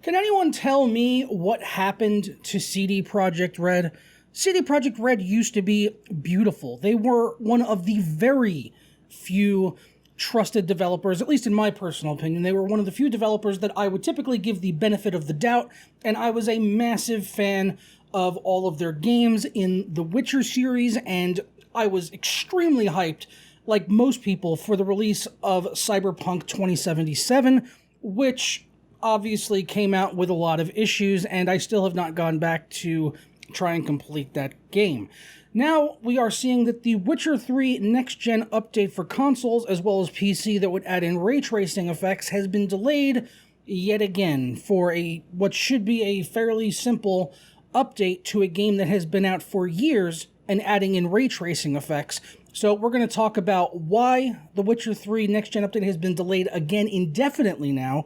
Can anyone tell me what happened to CD Projekt Red? CD Projekt Red used to be beautiful. They were one of the very few trusted developers, at least in my personal opinion. They were one of the few developers that I would typically give the benefit of the doubt, and I was a massive fan of all of their games in the Witcher series, and I was extremely hyped, like most people, for the release of Cyberpunk 2077, which obviously came out with a lot of issues, and I still have not gone back to try and complete that game. Now we are seeing that the Witcher 3 next-gen update for consoles as well as PC that would add in ray tracing effects has been delayed yet again for what should be a fairly simple update to a game that has been out for years and adding in ray tracing effects. So we're going to talk about why the Witcher 3 next-gen update has been delayed again indefinitely now,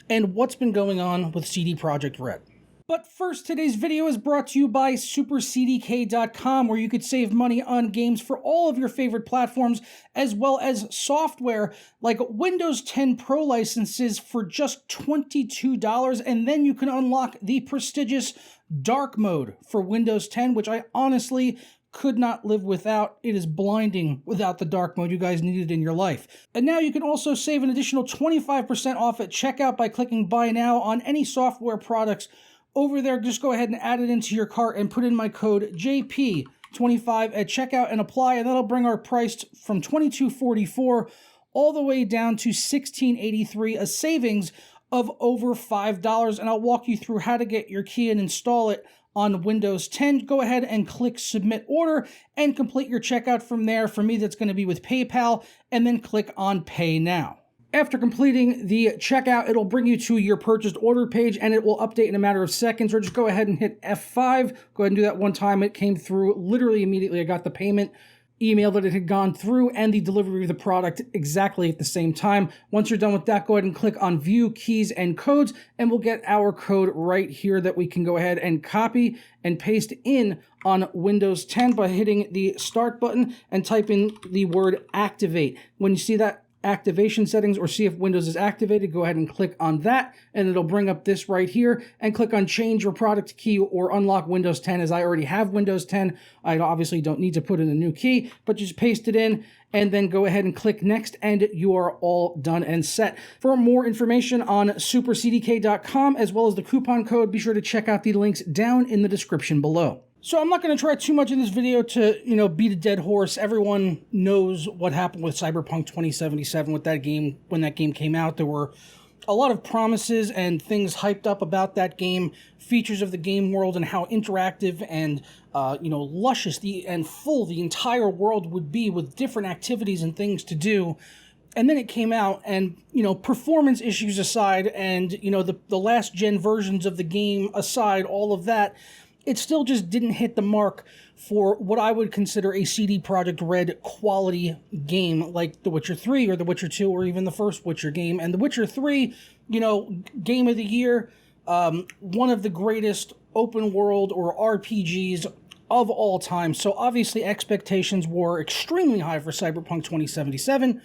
and what's been going on with CD Projekt Red. But first, today's video is brought to you by SuperCDK.com, where you could save money on games for all of your favorite platforms, as well as software like Windows 10 Pro licenses for just $22, and then you can unlock the prestigious Dark Mode for Windows 10, which I honestly could not live without. It is blinding without the dark mode. You guys need it in your life. And now you can also save an additional 25% off at checkout by clicking buy now on any software products over there. Just go ahead and add it into your cart and put in my code JP25 at checkout and apply, and that'll bring our price from $22.44 all the way down to $16.83, a savings of over $5. And I'll walk you through how to get your key and install it on Windows 10. Go ahead and click Submit Order and complete your checkout from there. For me, that's going to be with PayPal, and then click on Pay Now. After completing the checkout, it'll bring you to your purchased order page, and it will update in a matter of seconds, or just go ahead and hit F5. Go ahead and do that one time. It came through literally immediately. I got the payment email that it had gone through and the delivery of the product exactly at the same time. Once you're done with that, go ahead and click on View Keys and Codes, and we'll get our code right here that we can go ahead and copy and paste in on Windows 10 by hitting the Start button and type in the word Activate. When you see that activation settings or see if Windows is activated, go ahead and click on that, and it'll bring up this right here, and click on Change Your Product Key or Unlock Windows 10. As I already have Windows 10, I obviously don't need to put in a new key, but just paste it in and then go ahead and click Next, and you are all done and set. For more information on SuperCDK.com as well as the coupon code, be sure to check out the links down in the description below. So I'm not going to try too much in this video to, beat a dead horse. Everyone knows what happened with Cyberpunk 2077 with that game. When that game came out, there were a lot of promises and things hyped up about that game, features of the game world and how interactive and, luscious and full the entire world would be with different activities and things to do. And then it came out and, performance issues aside and, the last gen versions of the game aside, all of that, it still just didn't hit the mark for what I would consider a CD Projekt Red quality game like The Witcher 3 or The Witcher 2 or even the first Witcher game. And The Witcher 3, Game of the Year, one of the greatest open world or RPGs of all time. So obviously expectations were extremely high for Cyberpunk 2077.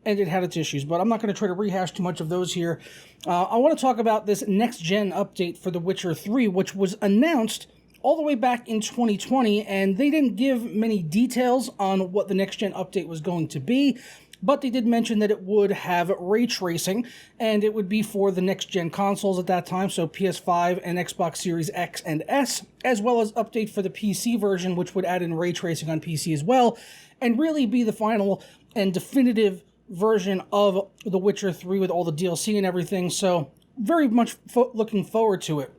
And it had its issues, but I'm not going to try to rehash too much of those here. I want to talk about this next-gen update for The Witcher 3, which was announced all the way back in 2020, and they didn't give many details on what the next-gen update was going to be, but they did mention that it would have ray tracing, and it would be for the next-gen consoles at that time, so PS5 and Xbox Series X and S, as well as update for the PC version, which would add in ray tracing on PC as well, and really be the final and definitive version of The Witcher 3 with all the DLC and everything, so very much looking forward to it.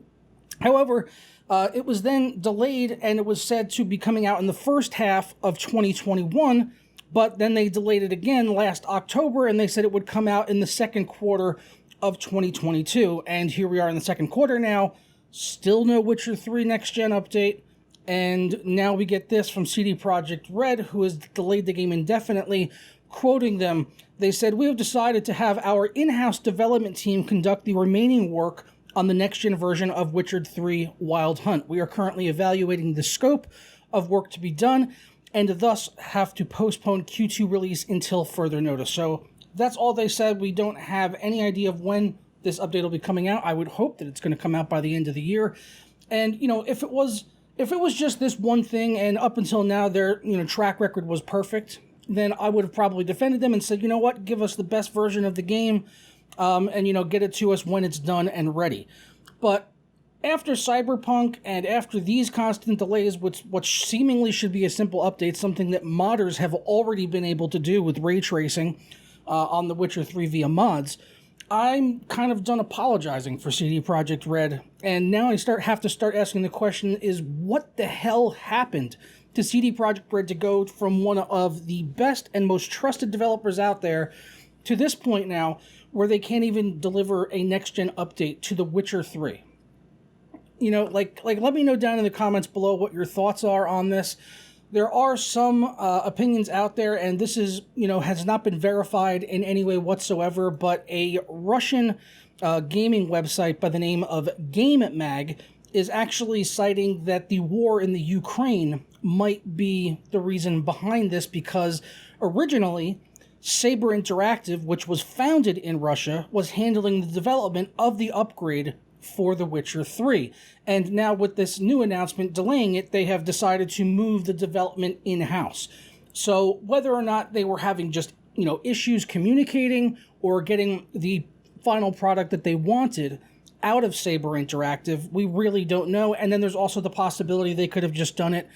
However, it was then delayed, and it was said to be coming out in the first half of 2021, but then they delayed it again last October, and they said it would come out in the second quarter of 2022, and here we are in the second quarter now, still no Witcher 3 next-gen update, and now we get this from CD Projekt Red, who has delayed the game indefinitely. Quoting them, they said, "We have decided to have our in-house development team conduct the remaining work on the next-gen version of Witcher 3 Wild Hunt. We are currently evaluating the scope of work to be done and thus have to postpone Q2 release until further notice." So that's all they said. We don't have any idea of when this update will be coming out. I would hope that it's going to come out by the end of the year. And, you know, if it was just this one thing and up until now their, you know, track record was perfect, then I would have probably defended them and said, you know what, give us the best version of the game, and, you know, get it to us when it's done and ready. But after Cyberpunk and after these constant delays, what seemingly should be a simple update, something that modders have already been able to do with ray tracing on The Witcher 3 via mods, I'm kind of done apologizing for CD Projekt Red, and now I have to start asking the question is, what the hell happened to CD Projekt Red to go from one of the best and most trusted developers out there to this point now where they can't even deliver a next-gen update to The Witcher 3? You know, like let me know down in the comments below what your thoughts are on this. There are some opinions out there, and this is, you know, has not been verified in any way whatsoever, but a Russian gaming website by the name of Game Mag is actually citing that the war in the Ukraine might be the reason behind this, because originally Saber Interactive, which was founded in Russia, was handling the development of the upgrade for The Witcher 3. And now with this new announcement delaying it, they have decided to move the development in-house. So whether or not they were having just, you know, issues communicating or getting the final product that they wanted out of Saber Interactive, we really don't know. And then there's also the possibility they could have just done it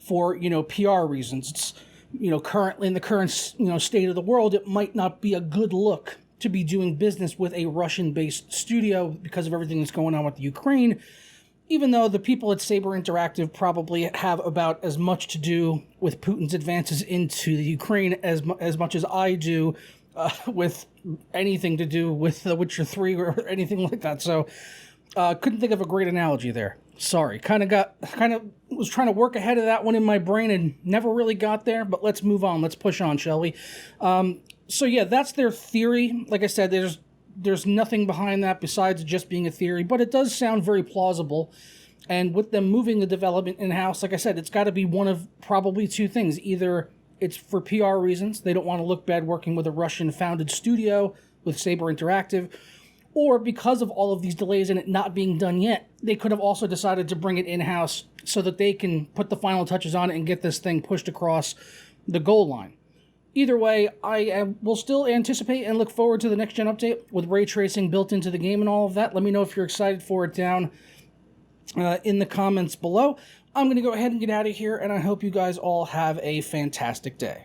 for, you know, PR reasons. It's, you know, currently in the current, you know, state of the world, it might not be a good look to be doing business with a Russian-based studio because of everything that's going on with Ukraine, even though the people at Saber Interactive probably have about as much to do with Putin's advances into the Ukraine as much as I do with anything to do with The Witcher 3 or anything like that. So couldn't think of a great analogy there. Sorry. Kind of was trying to work ahead of that one in my brain and never really got there, but let's move on. Let's push on, shall we? So yeah, that's their theory. Like I said, there's nothing behind that besides just being a theory, but it does sound very plausible. And with them moving the development in-house, like I said, it's got to be one of probably two things. Either it's for PR reasons, they don't want to look bad working with a Russian-founded studio with Saber Interactive, or because of all of these delays and it not being done yet, they could have also decided to bring it in-house so that they can put the final touches on it and get this thing pushed across the goal line. Either way, I will still anticipate and look forward to the next-gen update with ray tracing built into the game and all of that. Let me know if you're excited for it down in the comments below. I'm going to go ahead and get out of here, and I hope you guys all have a fantastic day.